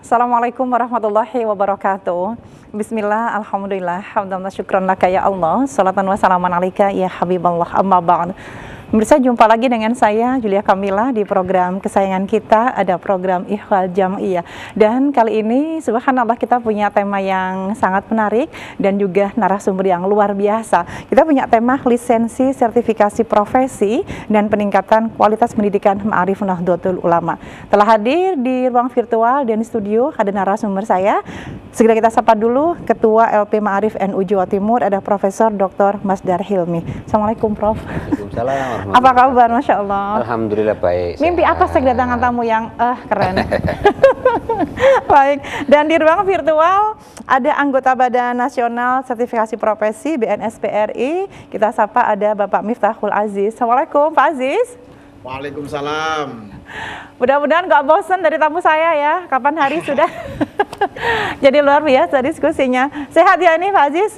Assalamualaikum warahmatullahi wabarakatuh. Bismillah, alhamdulillah, hamdan wa syukran laka ya Allah. Salatan wa salaman alaika ya Habiballah, amma ba'd. Pemirsa, jumpa lagi dengan saya Julia Kamila di program kesayangan kita, ada program Ikhwal Jam'iyah. Dan kali ini subhanallah kita punya tema yang sangat menarik dan juga narasumber yang luar biasa. Kita punya tema lisensi sertifikasi profesi dan peningkatan kualitas pendidikan Ma'arif Nahdlatul Ulama. Telah hadir di ruang virtual dan studio ada narasumber saya. Segera kita sapa dulu Ketua LP Ma'arif NU Jawa Timur, ada Profesor Dr. Masdar Hilmi. Assalamualaikum Prof. Waalaikumsalam. Apa kabar? Masya Allah. Alhamdulillah baik. Mimpi apa sih kedatangan tamu yang keren? Baik. Dan di ruang virtual ada anggota Badan Nasional Sertifikasi Profesi BNSPRI. Kita sapa ada Bapak Miftahul Aziz. Assalamualaikum Pak Aziz. Waalaikumsalam. Mudah-mudahan nggak bosan dari tamu saya ya. Kapan hari sudah. Jadi luar biasa diskusinya. Sehat ya ini Pak Aziz?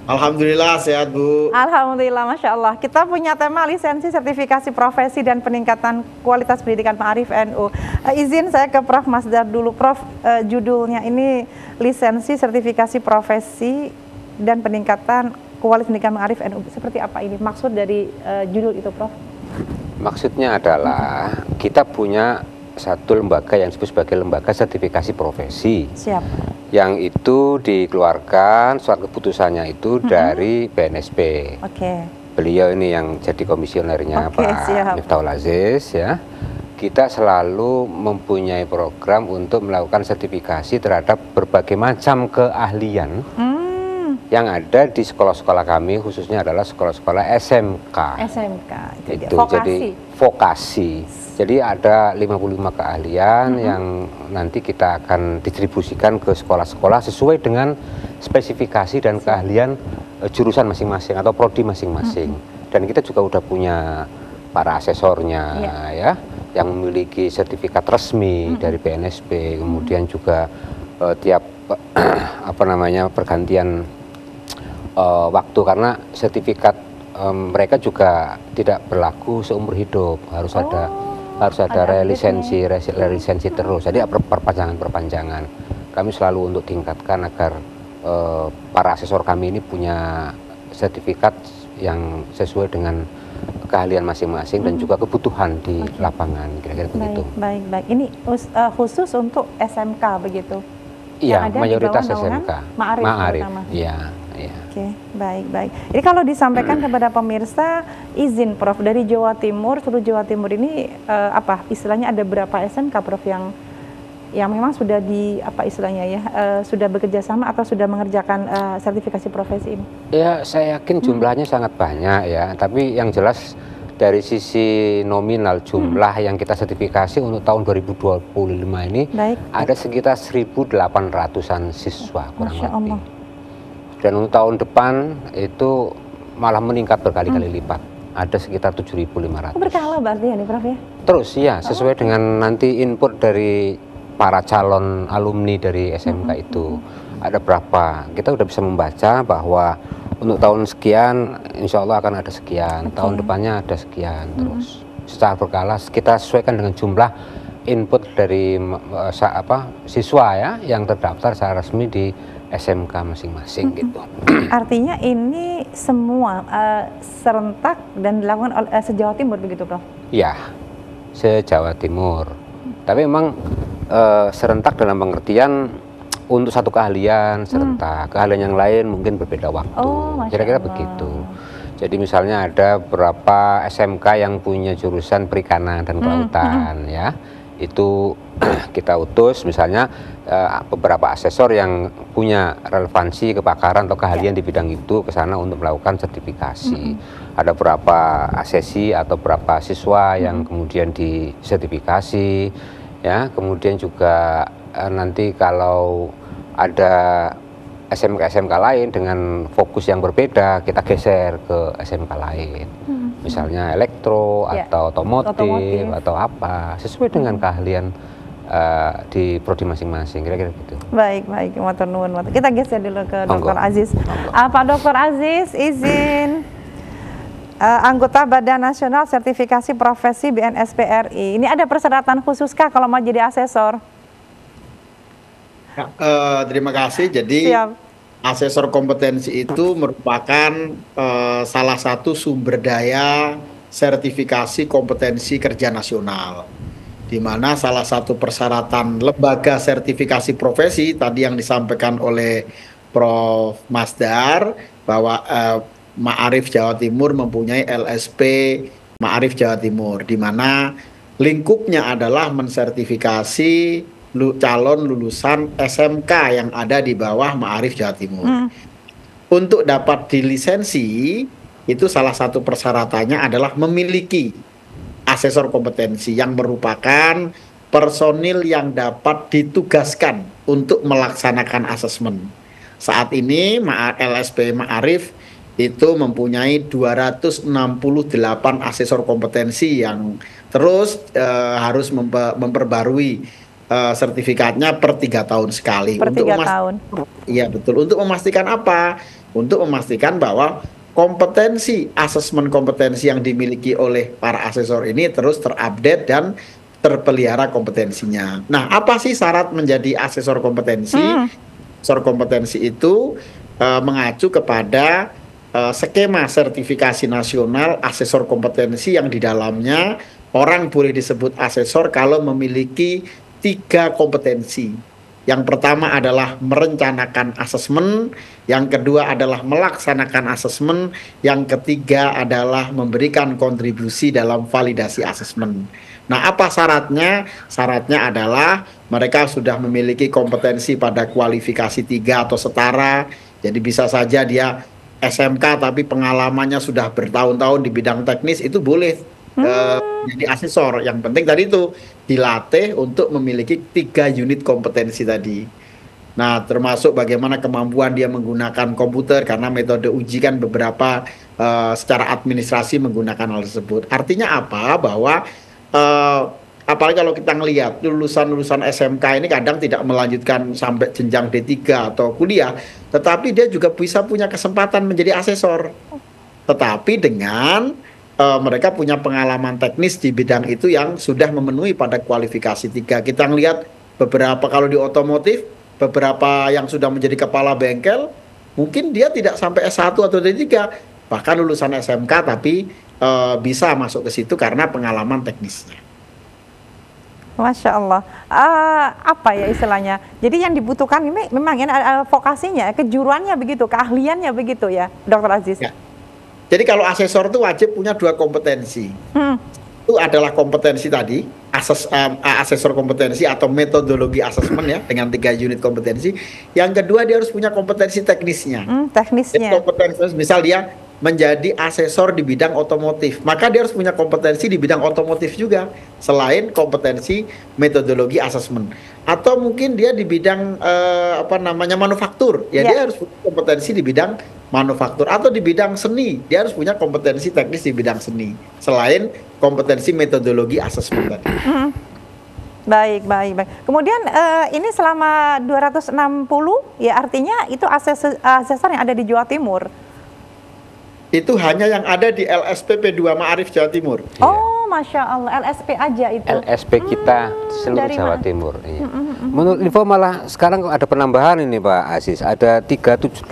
Alhamdulillah sehat Bu. Alhamdulillah, Masya Allah. Kita punya tema lisensi sertifikasi profesi dan peningkatan kualitas pendidikan Ma'arif NU. Izin saya ke Prof. Masdar dulu. Prof, judulnya ini lisensi sertifikasi profesi dan peningkatan kualitas pendidikan Ma'arif NU. Seperti apa ini? Maksud dari judul itu, Prof? Maksudnya adalah kita punya satu lembaga yang disebut sebagai lembaga sertifikasi profesi. Siap. Yang itu dikeluarkan surat keputusannya itu dari BNSP. Oke. Beliau ini yang jadi komisionernya Pak Miftahul Aziz ya. Kita selalu mempunyai program untuk melakukan sertifikasi terhadap berbagai macam keahlian yang ada di sekolah-sekolah kami, khususnya adalah sekolah-sekolah SMK. SMK itu jadi vokasi. Jadi ada 55 keahlian yang nanti kita akan distribusikan ke sekolah-sekolah sesuai dengan spesifikasi dan keahlian jurusan masing-masing atau prodi masing-masing. Dan kita juga udah punya para asesornya ya, yang memiliki sertifikat resmi dari BNSP. Kemudian juga tiap pergantian waktu, karena sertifikat mereka juga tidak berlaku seumur hidup, harus ada relisensi terus. Jadi perpanjangan. Kami selalu untuk tingkatkan agar para asesor kami ini punya sertifikat yang sesuai dengan keahlian masing-masing dan juga kebutuhan di lapangan, kira-kira begitu. Baik. Ini khusus untuk SMK begitu? Iya, mayoritas SMK. Ma'arif. Iya. Oke, baik. Ini kalau disampaikan kepada pemirsa, izin Prof, dari Jawa Timur, seluruh Jawa Timur ini istilahnya ada berapa SMK Prof yang memang sudah sudah bekerja sama atau sudah mengerjakan sertifikasi profesi ini? Ya, saya yakin jumlahnya sangat banyak ya, tapi yang jelas dari sisi nominal jumlah yang kita sertifikasi untuk tahun 2025 ini ada sekitar 1.800-an siswa kurang lebih. Dan untuk tahun depan itu malah meningkat berkali-kali lipat. Ada sekitar 7.500. Berkala berarti ya nih Prof ya? Terus ya, sesuai dengan nanti input dari para calon alumni dari SMK itu. Ada berapa, kita udah bisa membaca bahwa untuk tahun sekian insya Allah akan ada sekian, tahun depannya ada sekian. Terus secara berkala kita sesuaikan dengan jumlah input dari siswa ya yang terdaftar secara resmi di SMK masing-masing gitu. Artinya ini semua serentak dan dilakukan oleh se-Jawa Timur begitu Prof? Ya, se-Jawa Timur. Tapi memang serentak dalam pengertian untuk satu keahlian serentak, keahlian yang lain mungkin berbeda waktu. Kira-kira begitu. Jadi misalnya ada beberapa SMK yang punya jurusan perikanan dan kelautan ya. Itu kita utus misalnya beberapa asesor yang punya relevansi kepakaran atau keahlian di bidang itu ke sana untuk melakukan sertifikasi. Ada beberapa asesi atau beberapa siswa yang kemudian disertifikasi ya. Kemudian juga nanti kalau ada SMK-SMK lain dengan fokus yang berbeda, kita geser ke SMK lain. Misalnya elektro atau otomotif atau apa, sesuai dengan keahlian di prodi masing-masing, kira-kira gitu. Baik, matur nuwun. Kita geser dulu ke Dr. Aziz. Pak Dr. Aziz, izin anggota Badan Nasional Sertifikasi Profesi BNSPRI. Ini ada persyaratan khusus kah kalau mau jadi asesor? Ya, terima kasih. Jadi Siap. asesor kompetensi itu merupakan salah satu sumber daya sertifikasi kompetensi kerja nasional, di mana salah satu persyaratan lembaga sertifikasi profesi tadi yang disampaikan oleh Prof. Masdar bahwa Ma'arif Jawa Timur mempunyai LSP Ma'arif Jawa Timur, di mana lingkupnya adalah mensertifikasi calon lulusan SMK yang ada di bawah Ma'arif Jawa Timur. Untuk dapat dilisensi, itu salah satu persyaratannya adalah memiliki asesor kompetensi yang merupakan personil yang dapat ditugaskan untuk melaksanakan asesmen. Saat ini LSP Ma'arif itu mempunyai 268 asesor kompetensi yang terus harus memperbarui sertifikatnya per 3 tahun sekali. Per 3 tahun. Iya betul. Untuk memastikan apa? Untuk memastikan bahwa kompetensi, asesmen kompetensi yang dimiliki oleh para asesor ini terus terupdate dan terpelihara kompetensinya. Nah, apa sih syarat menjadi asesor kompetensi? Asesor kompetensi itu mengacu kepada skema sertifikasi nasional asesor kompetensi yang di dalamnya orang boleh disebut asesor kalau memiliki 3 kompetensi. Yang pertama adalah merencanakan asesmen, yang kedua adalah melaksanakan asesmen, yang ketiga adalah memberikan kontribusi dalam validasi asesmen. Nah, apa syaratnya? Syaratnya adalah mereka sudah memiliki kompetensi pada kualifikasi 3 atau setara. Jadi bisa saja dia SMK tapi pengalamannya sudah bertahun-tahun di bidang teknis, itu boleh jadi asesor. Yang penting tadi itu dilatih untuk memiliki 3 unit kompetensi tadi. Nah, termasuk bagaimana kemampuan dia menggunakan komputer, karena metode uji kan beberapa secara administrasi menggunakan hal tersebut. Artinya apa? Bahwa apalagi kalau kita ngelihat lulusan-lulusan SMK ini kadang tidak melanjutkan sampai jenjang D3 atau kuliah, tetapi dia juga bisa punya kesempatan menjadi asesor. Tetapi dengan mereka punya pengalaman teknis di bidang itu yang sudah memenuhi pada kualifikasi 3. Kita ngelihat beberapa kalau di otomotif, beberapa yang sudah menjadi kepala bengkel, mungkin dia tidak sampai S1 atau D3, bahkan lulusan SMK tapi bisa masuk ke situ karena pengalaman teknisnya. Masya Allah. Apa ya istilahnya? Jadi yang dibutuhkan ini memang ini vokasinya, kejuruannya begitu, keahliannya begitu ya, Dr. Aziz? Ya. Jadi kalau asesor itu wajib punya 2 kompetensi. Itu adalah kompetensi tadi, asesor kompetensi atau metodologi asesmen ya, dengan 3 unit kompetensi. Yang kedua dia harus punya kompetensi teknisnya. Teknisnya. Jadi kompetensi, misal dia menjadi asesor di bidang otomotif, maka dia harus punya kompetensi di bidang otomotif juga, selain kompetensi metodologi asesmen. Atau mungkin dia di bidang manufaktur, ya dia harus punya kompetensi di bidang manufaktur. Atau di bidang seni, dia harus punya kompetensi teknis di bidang seni, selain kompetensi metodologi asesmen tadi. Baik. Kemudian ini selama 260 ya, artinya itu asesor yang ada di Jawa Timur. Itu hanya yang ada di LSP P2 Ma'arif Jawa Timur. Oh, Masya Allah, LSP aja itu. LSP kita seluruh Jawa Timur. Iya. Menurut info malah sekarang ada penambahan ini Pak Aziz, ada 378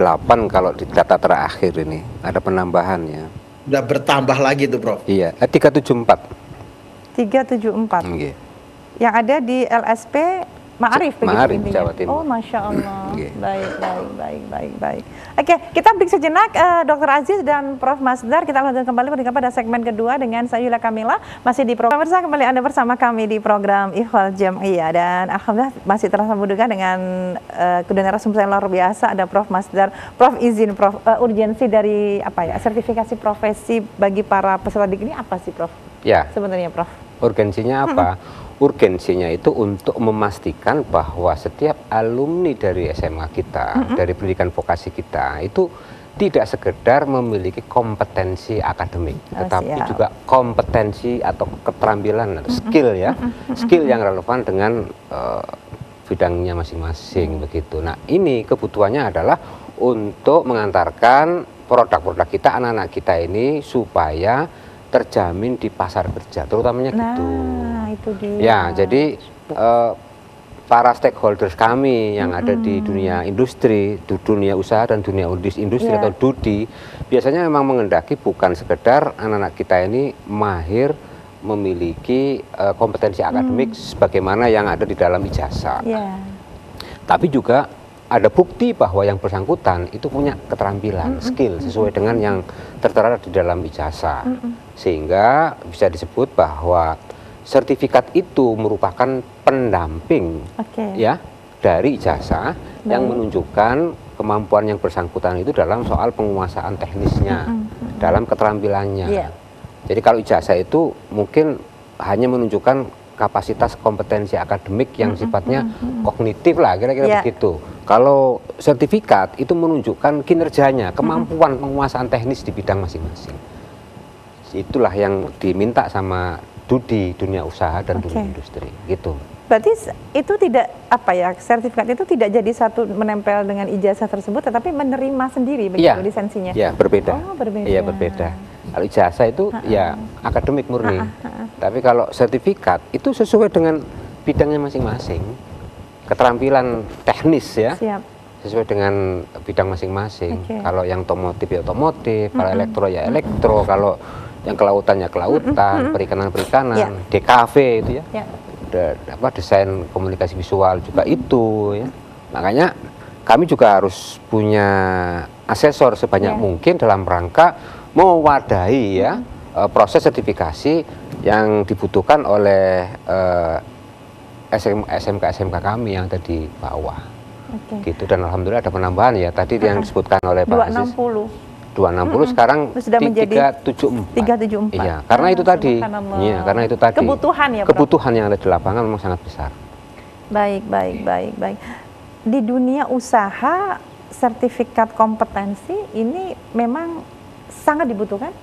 kalau di data terakhir ini, ada penambahannya. Udah bertambah lagi tuh Prof. Iya, 374. 374. Iya. Yang ada di LSP Ma'arif begitu Ma'arif intinya. Jawa Timur. Oh, Masya Allah. Okay. Baik. Oke, kita break sejenak, Dr. Aziz dan Prof. Masdar. Kita lanjutkan kembali pada segmen kedua dengan saya Yula Kamila, masih di program kembali Anda bersama kami di program Ikhwal Jam'iyah, dan alhamdulillah masih tersambung juga dengan kedua narasumber yang luar biasa, ada Prof. Masdar. Prof, izin Prof, urgensi dari sertifikasi profesi bagi para peserta didik ini apa sih Prof? Ya. Sebenarnya Prof. Urgensinya apa? Urgensinya itu untuk memastikan bahwa setiap alumni dari SMA kita, dari pendidikan vokasi kita, itu tidak sekedar memiliki kompetensi akademik, tetapi juga kompetensi atau keterampilan atau skill ya, skill yang relevan dengan bidangnya masing-masing begitu. Nah, ini kebutuhannya adalah untuk mengantarkan produk-produk kita, anak-anak kita ini supaya terjamin di pasar kerja, terutamanya gitu. Itu dia. Ya, jadi para stakeholders kami yang ada di dunia industri, dunia usaha dan dunia industri atau DUDI, biasanya memang mengendaki bukan sekedar anak-anak kita ini mahir memiliki kompetensi akademik sebagaimana yang ada di dalam ijazah. Tapi juga ada bukti bahwa yang bersangkutan itu punya keterampilan, skill sesuai dengan yang tertera di dalam ijazah. Sehingga bisa disebut bahwa sertifikat itu merupakan pendamping ya dari ijazah yang menunjukkan kemampuan yang bersangkutan itu dalam soal penguasaan teknisnya, dalam keterampilannya. Jadi kalau ijazah itu mungkin hanya menunjukkan kapasitas kompetensi akademik yang sifatnya kognitif lah, kira-kira begitu. Kalau sertifikat itu menunjukkan kinerjanya, kemampuan penguasaan teknis di bidang masing-masing. Itulah yang diminta sama DUDI, dunia usaha dan dunia industri, gitu. Berarti itu tidak apa ya, sertifikat itu tidak jadi satu menempel dengan ijazah tersebut, tetapi menerima sendiri begitu lisensinya. Iya, berbeda. Oh, berbeda. Iya, berbeda. Kalau ijazah itu ya akademik murni. Tapi kalau sertifikat itu sesuai dengan bidangnya masing-masing. Keterampilan teknis ya. Sesuai dengan bidang masing-masing. Kalau yang otomotif ya otomotif, kalau elektro ya elektro, kalau yang kelautan ya kelautan, perikanan-perikanan, DKV itu ya. Desain komunikasi visual juga itu ya. Makanya kami juga harus punya asesor sebanyak mungkin dalam rangka mewadahi ya proses sertifikasi yang dibutuhkan oleh SMK kami yang ada di bawah. Gitu, dan alhamdulillah ada penambahan ya tadi yang disebutkan oleh Pak Aziz. 260 sekarang sudah menjadi 374. Iya, karena itu tadi. Iya, karena itu tadi. Kebutuhan ya, Prof? Kebutuhan yang ada di lapangan memang sangat besar. Baik. Di dunia usaha, sertifikat kompetensi ini memang sangat dibutuhkan?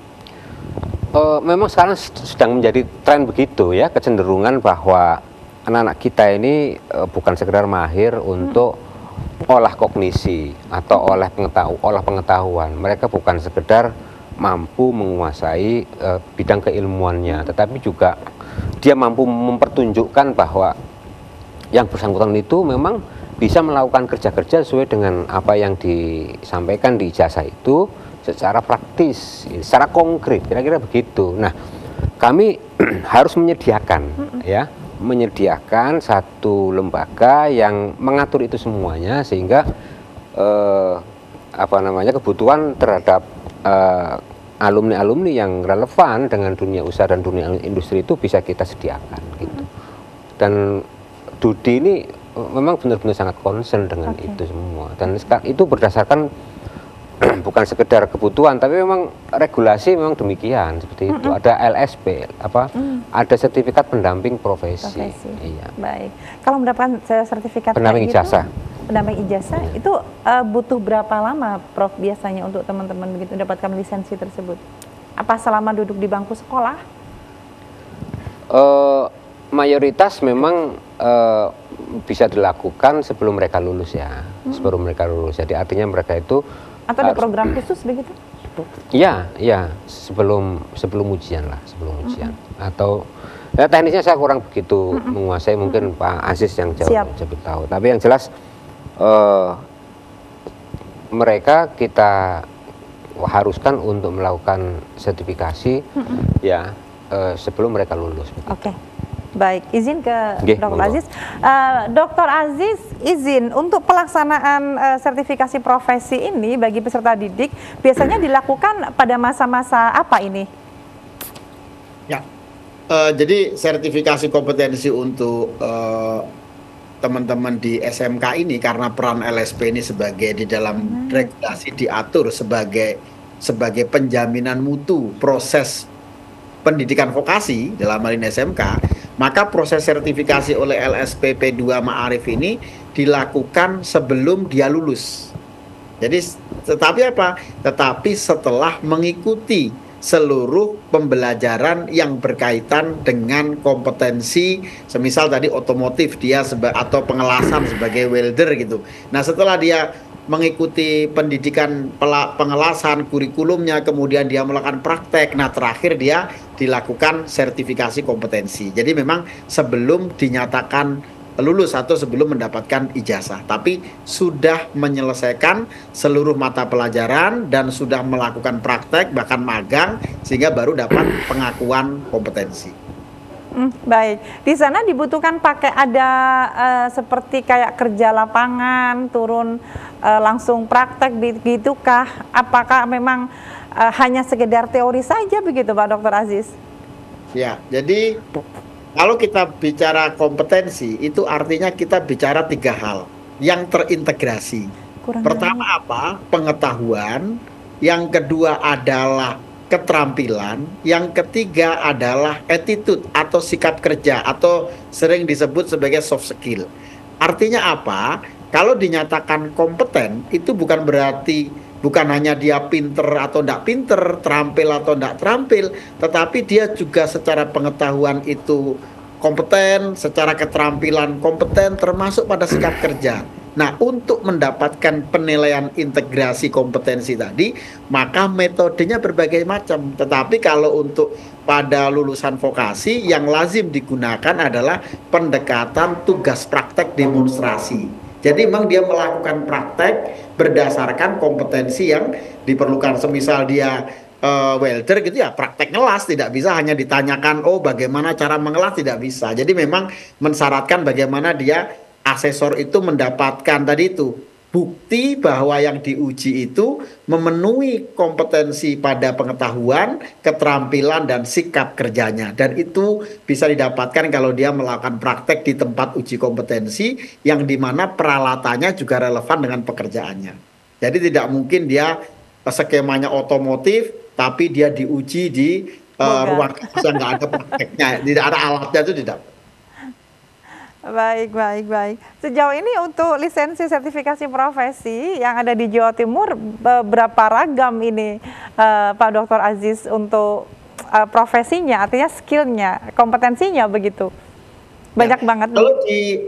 Memang sekarang sedang menjadi tren begitu ya, kecenderungan bahwa anak-anak kita ini bukan sekedar mahir untuk olah kognisi atau olah pengetahuan. Mereka bukan sekedar mampu menguasai bidang keilmuannya, tetapi juga dia mampu mempertunjukkan bahwa yang bersangkutan itu memang bisa melakukan kerja-kerja sesuai dengan apa yang disampaikan di ijazah itu secara praktis, secara konkret, kira-kira begitu. Nah, kami harus menyediakan satu lembaga yang mengatur itu semuanya sehingga kebutuhan terhadap alumni-alumni yang relevan dengan dunia usaha dan dunia industri itu bisa kita sediakan gitu. Dan DUDI ini memang benar-benar sangat concern dengan itu semua, dan itu berdasarkan bukan sekedar kebutuhan, tapi memang regulasi memang demikian seperti itu. Ada LSP, ada sertifikat pendamping profesi. Iya. Baik. Kalau mendapatkan sertifikat pendamping ijazah, itu butuh berapa lama, Prof, biasanya untuk teman-teman begitu mendapatkan lisensi tersebut? Apa selama duduk di bangku sekolah? Mayoritas memang bisa dilakukan sebelum mereka lulus ya, sebelum mereka lulus. Jadi artinya mereka itu atau ada program khusus begitu? Iya, sebelum ujian lah, sebelum ujian. Atau ya, teknisnya saya kurang begitu menguasai, mungkin Pak Aziz yang jauh lebih tahu. Tapi yang jelas mereka kita haruskan untuk melakukan sertifikasi ya sebelum mereka lulus. Oke. Baik, izin ke Dr. Aziz. Dr. Aziz, izin untuk pelaksanaan sertifikasi profesi ini bagi peserta didik biasanya dilakukan pada masa-masa apa ini? Ya, jadi sertifikasi kompetensi untuk teman-teman di SMK ini, karena peran LSP ini sebagai di dalam regulasi diatur sebagai penjaminan mutu proses pendidikan vokasi dalam hal ini SMK, maka proses sertifikasi oleh LSP P2 Ma'arif ini dilakukan sebelum dia lulus. Jadi tetapi setelah mengikuti seluruh pembelajaran yang berkaitan dengan kompetensi, semisal tadi otomotif dia atau pengelasan sebagai welder gitu. Nah, setelah dia mengikuti pendidikan pengelasan, kurikulumnya, kemudian dia melakukan praktek, nah terakhir dia dilakukan sertifikasi kompetensi. Jadi memang sebelum dinyatakan lulus atau sebelum mendapatkan ijazah, tapi sudah menyelesaikan seluruh mata pelajaran dan sudah melakukan praktek bahkan magang sehingga baru dapat pengakuan kompetensi. Baik, di sana dibutuhkan pakai ada seperti kayak kerja lapangan, turun langsung praktek begitukah? Apakah memang hanya sekedar teori saja begitu Pak Dr. Aziz? Ya, jadi kalau kita bicara kompetensi itu artinya kita bicara 3 hal yang terintegrasi. Pertama apa? Pengetahuan. Yang kedua adalah keterampilan, yang ketiga adalah attitude atau sikap kerja atau sering disebut sebagai soft skill. Artinya apa? Kalau dinyatakan kompeten itu bukan berarti bukan hanya dia pinter atau tidak pinter, terampil atau tidak terampil, tetapi dia juga secara pengetahuan itu kompeten, secara keterampilan kompeten, termasuk pada sikap kerja. Nah, untuk mendapatkan penilaian integrasi kompetensi tadi, maka metodenya berbagai macam. Tetapi kalau untuk pada lulusan vokasi, yang lazim digunakan adalah pendekatan tugas praktek demonstrasi. Jadi memang dia melakukan praktek berdasarkan kompetensi yang diperlukan. Semisal dia welder gitu ya, praktek ngelas, tidak bisa hanya ditanyakan, oh bagaimana cara mengelas, tidak bisa. Jadi memang mensyaratkan bagaimana dia asesor itu mendapatkan tadi itu bukti bahwa yang diuji itu memenuhi kompetensi pada pengetahuan, keterampilan, dan sikap kerjanya. Dan itu bisa didapatkan kalau dia melakukan praktek di tempat uji kompetensi yang dimana peralatannya juga relevan dengan pekerjaannya. Jadi tidak mungkin dia skemanya otomotif, tapi dia diuji di ruang kerja nggak ada prakteknya, tidak ada alatnya, itu tidak. Baik. Sejauh ini untuk lisensi sertifikasi profesi yang ada di Jawa Timur, berapa ragam ini Pak Dr. Aziz untuk profesinya, artinya skillnya, kompetensinya begitu? Banyak banget. Kalau di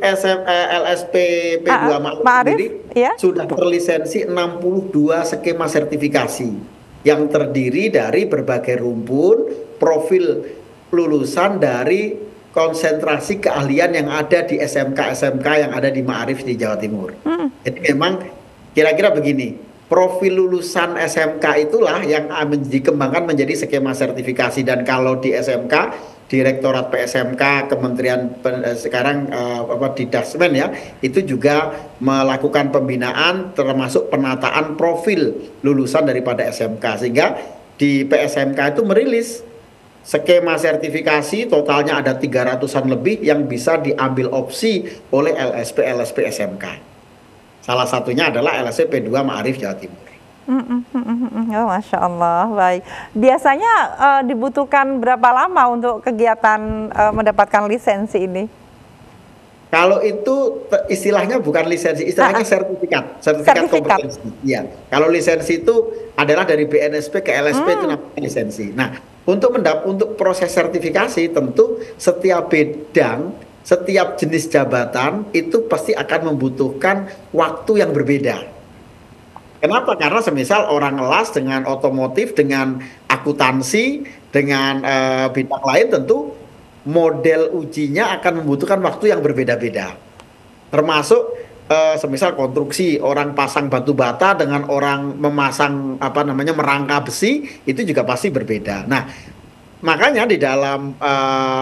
LSP P2 Ma'arif sendiri sudah terlisensi 62 skema sertifikasi yang terdiri dari berbagai rumpun profil lulusan dari konsentrasi keahlian yang ada di SMK yang ada di Ma'arif di Jawa Timur. Jadi memang kira-kira begini, profil lulusan SMK itulah yang dikembangkan menjadi skema sertifikasi. Dan kalau di SMK, Direktorat PSMK, Kementerian sekarang di Dasmen ya, itu juga melakukan pembinaan termasuk penataan profil lulusan daripada SMK. Sehingga di PSMK itu merilis skema sertifikasi totalnya ada 300-an lebih yang bisa diambil opsi oleh LSP SMK. Salah satunya adalah LSP P2 Ma'arif Jawa Timur. Oh, Masya Allah, baik. Biasanya dibutuhkan berapa lama untuk kegiatan mendapatkan lisensi ini? Kalau itu istilahnya bukan lisensi, istilahnya sertifikat kompetensi. Iya. Kalau lisensi itu adalah dari BNSP ke LSP itu namanya lisensi. Nah, untuk proses sertifikasi tentu setiap bidang, setiap jenis jabatan itu pasti akan membutuhkan waktu yang berbeda. Kenapa? Karena semisal orang ngelas dengan otomotif, dengan akuntansi, dengan bidang lain tentu model ujinya akan membutuhkan waktu yang berbeda-beda. Termasuk semisal konstruksi, orang pasang batu bata dengan orang memasang merangka besi, itu juga pasti berbeda. Nah, makanya di dalam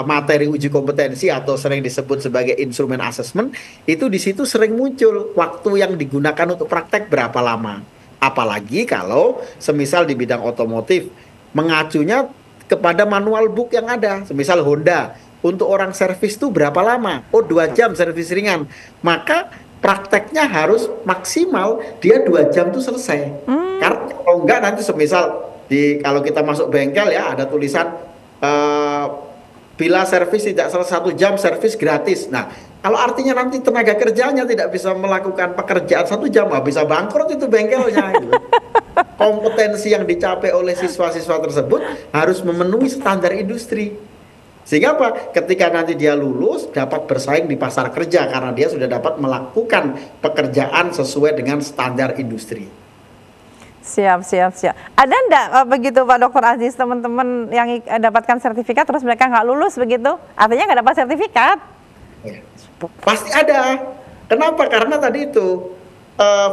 materi uji kompetensi atau sering disebut sebagai instrumen assessment, itu di situ sering muncul waktu yang digunakan untuk praktek berapa lama. Apalagi kalau semisal di bidang otomotif mengacunya kepada manual book yang ada. Semisal Honda, untuk orang servis itu berapa lama? Oh, 2 jam servis ringan. Maka prakteknya harus maksimal, dia 2 jam itu selesai. Karena kalau enggak nanti semisal kalau kita masuk bengkel ya ada tulisan bila servis tidak selesai 1 jam servis gratis. Nah, kalau artinya nanti tenaga kerjanya tidak bisa melakukan pekerjaan 1 jam, bisa bangkrut itu bengkelnya. Gitu. Kompetensi yang dicapai oleh siswa-siswa tersebut harus memenuhi standar industri. Sehingga apa? Ketika nanti dia lulus dapat bersaing di pasar kerja karena dia sudah dapat melakukan pekerjaan sesuai dengan standar industri. Siap. Ada enggak begitu Pak Dr. Aziz, teman-teman yang dapatkan sertifikat terus mereka nggak lulus begitu? Artinya nggak dapat sertifikat? Ya. Pasti ada. Kenapa? Karena tadi itu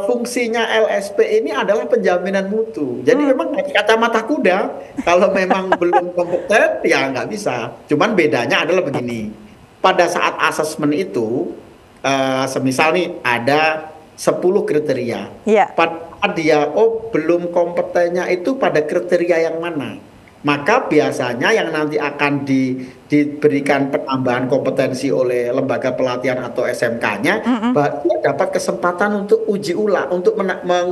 fungsinya LSP ini adalah penjaminan mutu. Jadi memang kacamata kuda, kalau memang belum kompeten ya nggak bisa. Cuman bedanya adalah begini, pada saat asesmen itu, semisal nih ada 10 kriteria. Iya. Pada dia belum kompetennya itu pada kriteria yang mana? Maka biasanya yang nanti akan diberikan penambahan kompetensi oleh lembaga pelatihan atau SMK-nya, dia dapat kesempatan untuk uji ulang, untuk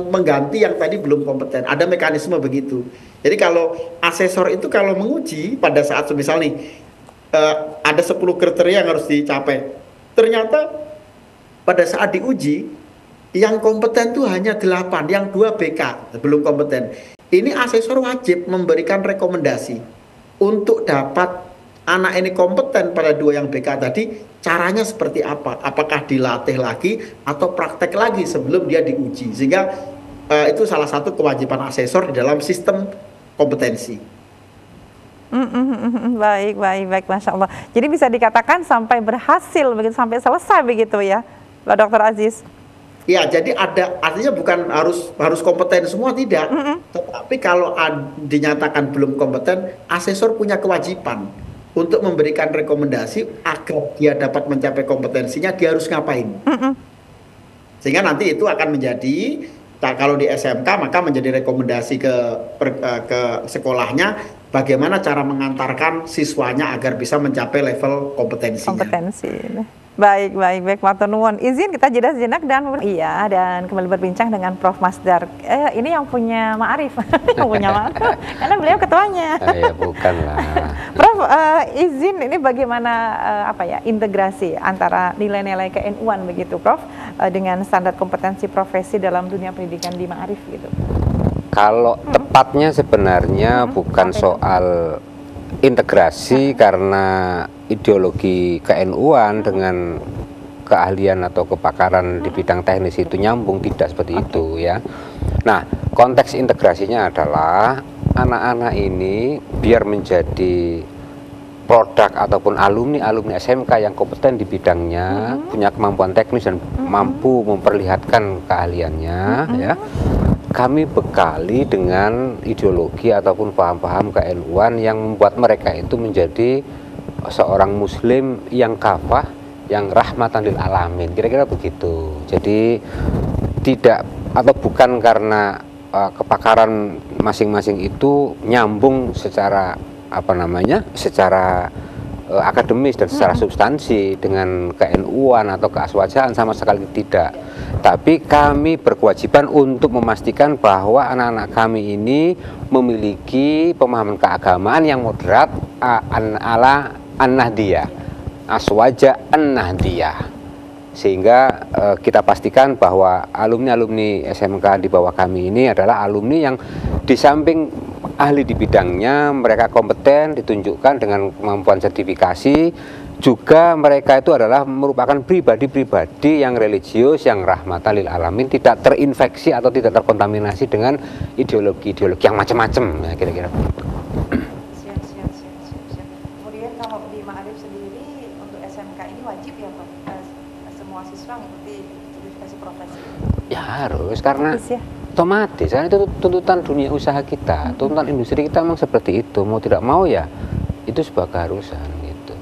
mengganti yang tadi belum kompeten. Ada mekanisme begitu. Jadi kalau asesor itu kalau menguji pada saat semisal nih, ada 10 kriteria yang harus dicapai. Ternyata pada saat diuji, yang kompeten itu hanya 8, yang 2 BK, belum kompeten. Ini asesor wajib memberikan rekomendasi untuk dapat anak ini kompeten pada 2 yang BK tadi, caranya seperti apa? Apakah dilatih lagi atau praktek lagi sebelum dia diuji? Sehingga itu salah satu kewajiban asesor di dalam sistem kompetensi. Baik, Masya Allah. Jadi bisa dikatakan sampai berhasil, begitu, sampai selesai begitu ya, Pak Dr. Aziz? Ya, jadi ada, artinya bukan harus kompeten semua, tidak. Tetapi kalau dinyatakan belum kompeten, asesor punya kewajiban untuk memberikan rekomendasi agar dia dapat mencapai kompetensinya, dia harus ngapain. Sehingga nanti itu akan menjadi, kalau di SMK maka menjadi rekomendasi ke sekolahnya, bagaimana cara mengantarkan siswanya agar bisa mencapai level kompetensinya. Baik, Matur nuwun. Izin kita jeda sejenak dan kembali berbincang dengan Prof. Masdar. Ini yang punya ma'arif, yang punya ma'arif, karena beliau ketuanya. Ya bukan lah. Prof, izin ini bagaimana integrasi antara nilai-nilai ke-NU-an begitu, Prof, dengan standar kompetensi profesi dalam dunia pendidikan di ma'arif gitu. Kalau tepatnya sebenarnya bukan soal integrasi karena ideologi ke-NU-an dengan keahlian atau kepakaran di bidang teknis itu nyambung, tidak seperti itu ya. Nah, konteks integrasinya adalah anak-anak ini biar menjadi produk ataupun alumni SMK yang kompeten di bidangnya, punya kemampuan teknis dan mampu memperlihatkan keahliannya ya. Kami bekali dengan ideologi ataupun paham-paham ke-NU-an yang membuat mereka itu menjadi seorang muslim yang kafah, yang rahmatan lil alamin, kira-kira begitu. Jadi tidak atau bukan karena kepakaran masing-masing itu nyambung secara secara akademis dan secara substansi dengan ke-NU-an atau keaswajaan, sama sekali tidak. Tapi kami berkewajiban untuk memastikan bahwa anak-anak kami ini memiliki pemahaman keagamaan yang moderat ala an-nahdiyah, aswaja an-nahdiyah, sehingga kita pastikan bahwa alumni-alumni SMK di bawah kami ini adalah alumni yang di samping ahli di bidangnya, mereka kompeten, ditunjukkan dengan kemampuan sertifikasi, juga mereka itu adalah merupakan pribadi-pribadi yang religius, yang rahmatan lil alamin, tidak terinfeksi atau tidak terkontaminasi dengan ideologi-ideologi yang macam-macam, ya, kira-kira begitu. Siap. Kemudian kalau di Ma'arif sendiri untuk SMK ini wajib ya Pak, semua siswa mengikuti sertifikasi profesi? Ya harus, karena otomatis, karena itu tuntutan dunia usaha kita, tuntutan industri kita memang seperti itu, mau tidak mau ya itu sebuah keharusan gitu.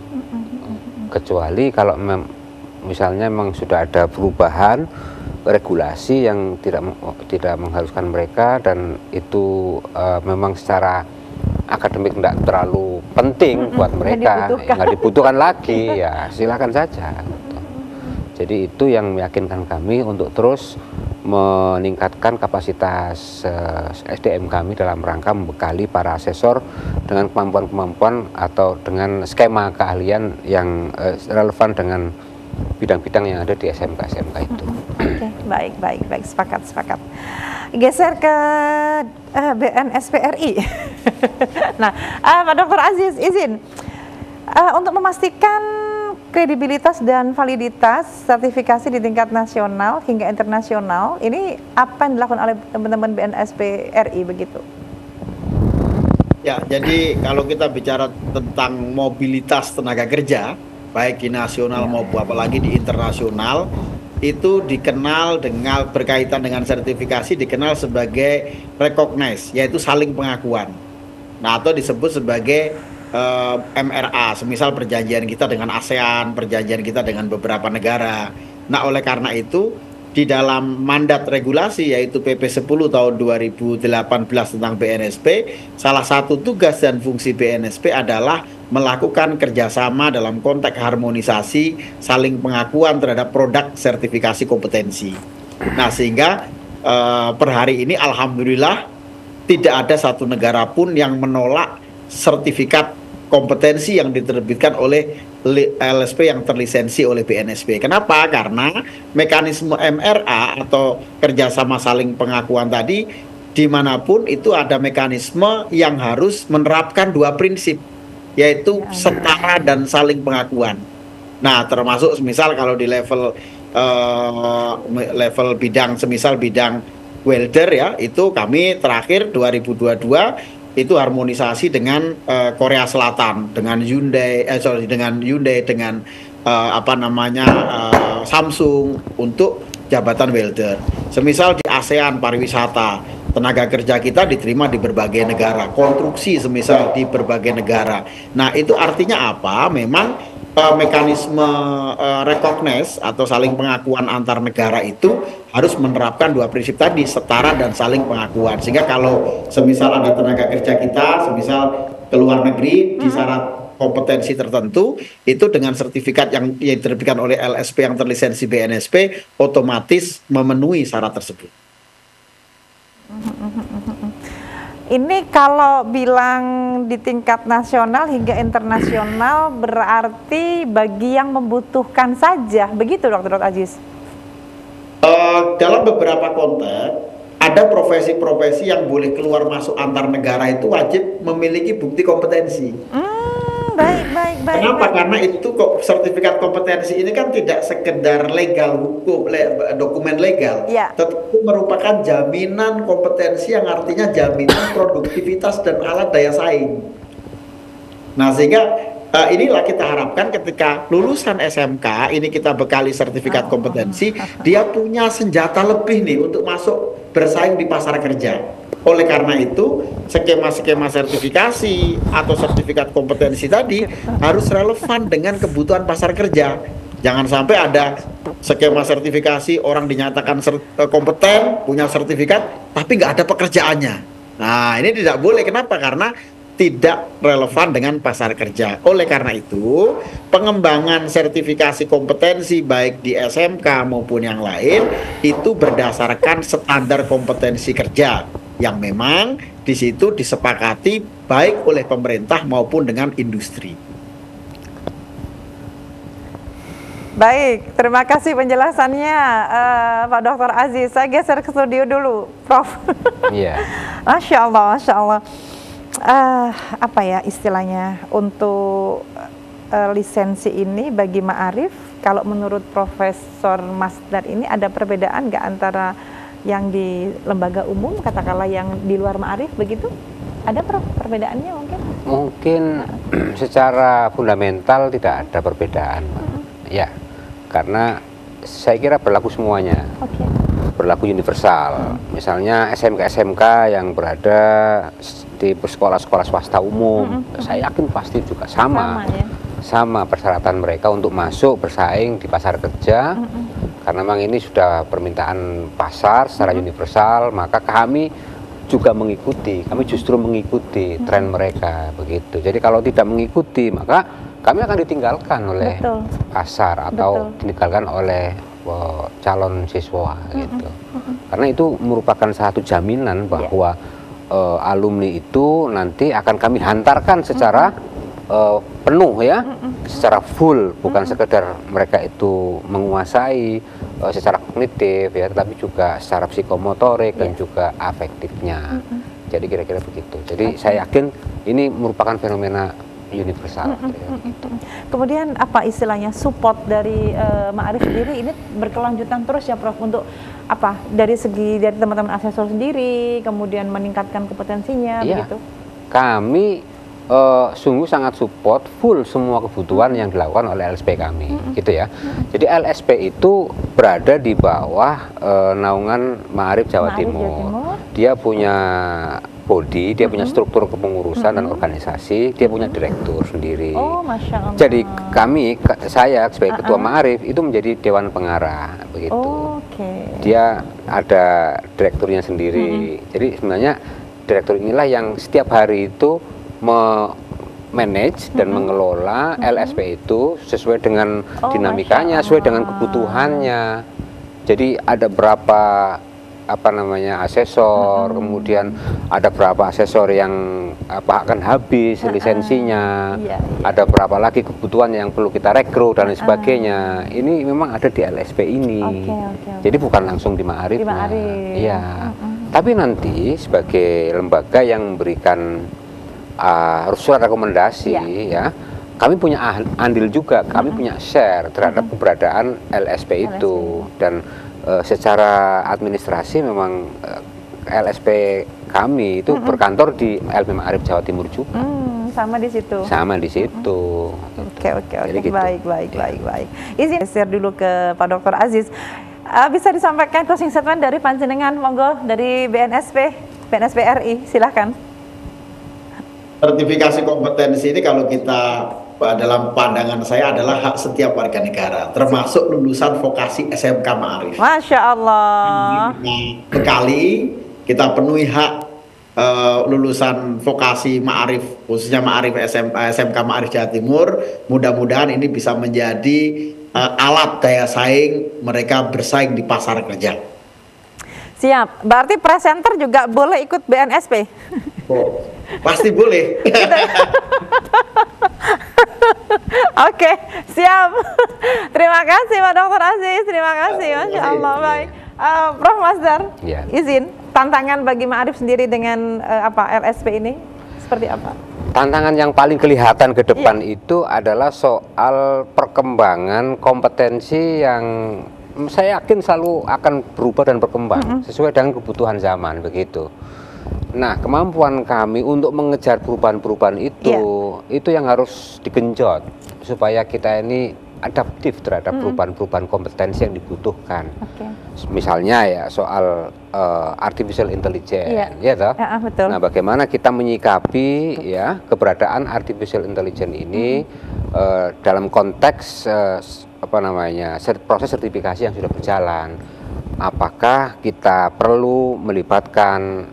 Kecuali kalau misalnya memang sudah ada perubahan regulasi yang tidak mengharuskan mereka dan itu memang secara akademik tidak terlalu penting buat mereka, nggak dibutuhkan lagi, ya silakan saja gitu. Jadi itu yang meyakinkan kami untuk terus meningkatkan kapasitas SDM kami dalam rangka membekali para asesor dengan kemampuan-kemampuan atau dengan skema keahlian yang relevan dengan bidang-bidang yang ada di SMK-SMK itu. Oke, baik, sepakat. Geser ke BNSPRI. Nah, Pak Dr. Aziz, izin untuk memastikan kredibilitas dan validitas sertifikasi di tingkat nasional hingga internasional, ini apa yang dilakukan oleh teman-teman BNSPRI begitu? Ya, jadi kalau kita bicara tentang mobilitas tenaga kerja, baik di nasional maupun apalagi di internasional, itu dikenal dengan berkaitan dengan sertifikasi dikenal sebagai recognize, yaitu saling pengakuan. Nah, atau disebut sebagai MRA, semisal perjanjian kita dengan ASEAN, perjanjian kita dengan beberapa negara. Nah, oleh karena itu di dalam mandat regulasi yaitu PP 10 tahun 2018 tentang BNSP, salah satu tugas dan fungsi BNSP adalah melakukan kerjasama dalam konteks harmonisasi saling pengakuan terhadap produk sertifikasi kompetensi. Nah, sehingga per hari ini alhamdulillah tidak ada satu negara pun yang menolak sertifikat kompetensi yang diterbitkan oleh LSP yang terlisensi oleh BNSP. Kenapa? Karena mekanisme MRA atau kerjasama saling pengakuan tadi, dimanapun itu ada mekanisme yang harus menerapkan dua prinsip, yaitu setara dan saling pengakuan. Nah, termasuk misal kalau di level bidang, semisal bidang welder ya, itu kami terakhir 2022 itu harmonisasi dengan Korea Selatan, dengan Hyundai, dengan Samsung untuk jabatan welder. Semisal di ASEAN pariwisata, tenaga kerja kita diterima di berbagai negara, konstruksi semisal di berbagai negara. Nah, itu artinya apa? Memang mekanisme recognize atau saling pengakuan antar negara itu harus menerapkan dua prinsip tadi, setara dan saling pengakuan. Sehingga kalau semisal ada tenaga kerja kita, semisal ke luar negeri di syarat kompetensi tertentu, itu dengan sertifikat yang diterbitkan oleh LSP yang terlisensi BNSP otomatis memenuhi syarat tersebut. Ini kalau bilang di tingkat nasional hingga internasional berarti bagi yang membutuhkan saja, begitu Dr. Aziz? Dalam beberapa konteks ada profesi-profesi yang boleh keluar masuk antar negara itu wajib memiliki bukti kompetensi. Baik. Kenapa? Karena itu kok sertifikat kompetensi ini kan tidak sekedar legal hukum, dokumen legal, tetapi merupakan jaminan kompetensi yang artinya jaminan produktivitas dan alat daya saing. Nah, sehingga inilah kita harapkan ketika lulusan SMK ini kita bekali sertifikat kompetensi, dia punya senjata lebih nih untuk masuk bersaing di pasar kerja. Oleh karena itu, skema-skema sertifikasi atau sertifikat kompetensi tadi harus relevan dengan kebutuhan pasar kerja. Jangan sampai ada skema sertifikasi orang dinyatakan kompeten, punya sertifikat, tapi nggak ada pekerjaannya. Nah, ini tidak boleh. Kenapa? Karena tidak relevan dengan pasar kerja. Oleh karena itu, pengembangan sertifikasi kompetensi baik di SMK maupun yang lain itu berdasarkan standar kompetensi kerja yang memang di situ disepakati baik oleh pemerintah maupun dengan industri. Baik, terima kasih penjelasannya Pak Dr. Aziz. Saya geser ke studio dulu, Prof. Iya. Masya Allah. Apa ya istilahnya untuk lisensi ini bagi ma'arif, kalau menurut Profesor Masdar ini ada perbedaan nggak antara yang di lembaga umum, katakanlah yang di luar ma'arif begitu? Ada perbedaannya mungkin? Mungkin secara fundamental tidak ada perbedaan, ya, karena saya kira berlaku semuanya, berlaku universal. Misalnya SMK-SMK yang berada di sekolah-sekolah swasta umum, saya yakin pasti juga sama persyaratan mereka untuk masuk bersaing di pasar kerja. Karena memang ini sudah permintaan pasar secara universal, maka kami juga mengikuti, kami justru mengikuti tren mereka begitu. Jadi kalau tidak mengikuti, maka kami akan ditinggalkan oleh pasar atau ditinggalkan oleh calon siswa gitu. Karena itu merupakan satu jaminan bahwa alumni itu nanti akan kami hantarkan secara penuh ya, secara full, bukan sekedar mereka itu menguasai secara kognitif ya, tetapi juga secara psikomotorik dan juga afektifnya. Jadi kira-kira begitu. Jadi saya yakin ini merupakan fenomena universal. Kemudian apa istilahnya support dari ma'arif sendiri ini berkelanjutan terus ya Prof, untuk apa dari teman-teman asesor sendiri, kemudian meningkatkan kompetensinya begitu? Kami sungguh sangat support full semua kebutuhan yang dilakukan oleh LSP kami, gitu ya. Jadi LSP itu berada di bawah naungan Ma'arif Jawa Timur. Dia punya body, dia punya struktur kepengurusan dan organisasi, dia punya direktur sendiri. Oh, Masya Allah. Jadi saya sebagai ketua Ma'arif itu menjadi dewan pengarah, begitu. Dia ada direkturnya sendiri. Jadi sebenarnya direktur inilah yang setiap hari itu manage dan mengelola LSP itu sesuai dengan dinamikanya, sesuai dengan kebutuhannya. Jadi ada berapa asesor, kemudian ada berapa asesor yang akan habis lisensinya, ada berapa lagi kebutuhan yang perlu kita rekrut dan lain sebagainya. Ini memang ada di LSP ini. Jadi bukan langsung di Ma'arif. Iya. Tapi nanti sebagai lembaga yang memberikan surat rekomendasi, ya, kami punya andil juga, kami punya share terhadap keberadaan LSP itu. Dan secara administrasi memang LSP kami itu berkantor di LP Ma'arif Jawa Timur juga. Sama di situ. Sama di situ. Oke. Gitu. Baik. Izin share dulu ke Pak Dr. Aziz. Bisa disampaikan closing statement dari panjenengan, monggo, dari BNSP RI, silahkan. Sertifikasi kompetensi ini kalau kita dalam pandangan saya adalah hak setiap warga negara, termasuk lulusan vokasi SMK Ma'arif. Masya Allah. Sekali kita penuhi hak lulusan vokasi Ma'arif, khususnya Ma'arif SMK Ma'arif Jawa Timur. Mudah-mudahan ini bisa menjadi alat daya saing mereka bersaing di pasar kerja. Siap. Berarti presenter juga boleh ikut BNSP? Oh, pasti boleh. Oke, siap. Terima kasih Pak Dr. Aziz. Terima kasih, Masya Allah. Baik. Prof. Masdar, izin. Tantangan bagi Ma'arif sendiri dengan LSP ini seperti apa? Tantangan yang paling kelihatan ke depan itu adalah soal perkembangan kompetensi yang saya yakin selalu akan berubah dan berkembang sesuai dengan kebutuhan zaman, begitu. Nah, kemampuan kami untuk mengejar perubahan-perubahan itu yang harus digenjot supaya kita ini adaptif terhadap perubahan-perubahan kompetensi yang dibutuhkan. Misalnya ya soal artificial intelligence, ya toh. Betul. Nah, bagaimana kita menyikapi ya keberadaan artificial intelligence ini dalam konteks proses sertifikasi yang sudah berjalan. Apakah kita perlu melibatkan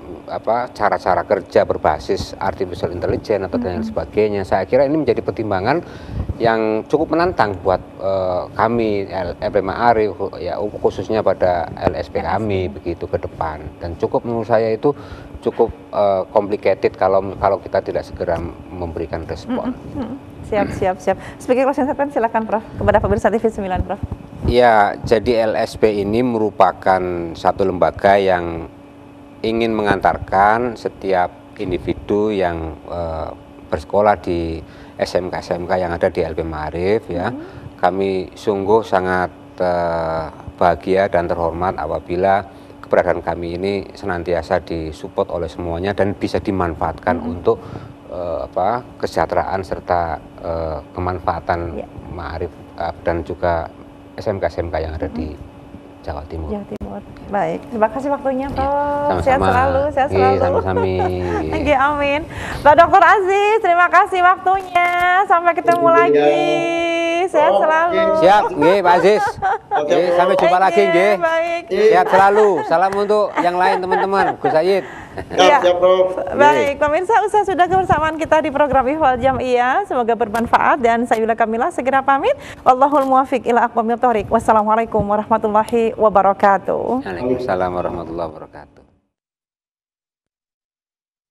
cara-cara kerja berbasis artificial intelligence atau dan sebagainya? Saya kira ini menjadi pertimbangan yang cukup menantang buat kami LP Ma'arif, ya khususnya pada LSP kami begitu ke depan. Dan menurut saya itu cukup complicated kalau kita tidak segera memberikan respon. Siap. Sebagai closing statement silakan Prof kepada pemirsa TV9, Prof. Ya, jadi LSP ini merupakan satu lembaga yang ingin mengantarkan setiap individu yang bersekolah di SMK yang ada di LP Ma'arif, ya. Kami sungguh sangat bahagia dan terhormat apabila keberadaan kami ini senantiasa disupport oleh semuanya dan bisa dimanfaatkan untuk kesejahteraan serta kemanfaatan Ma'arif dan juga SMK yang ada di Jawa Timur. Baik, terima kasih waktunya, Prof. Sama-sama. Sehat selalu. Sama-sama. Amin. Pak Dr. Aziz, terima kasih waktunya. Sampai ketemu lagi. Sehat selalu. Siap, nggih Pak Aziz. Sampai jumpa lagi, nggih. Sehat selalu. Salam untuk yang lain teman-teman. Gus Said. Siap, Prof. Baik, pemirsa, usai sudah kebersamaan kita di program Ihwal Jam'iyah. Semoga bermanfaat dan saya Yula Kamila segera pamit. Wallahul muwafiq ila aqwamit thoriq. Wassalamualaikum warahmatullahi wabarakatuh. Waalaikumsalam warahmatullahi wabarakatuh.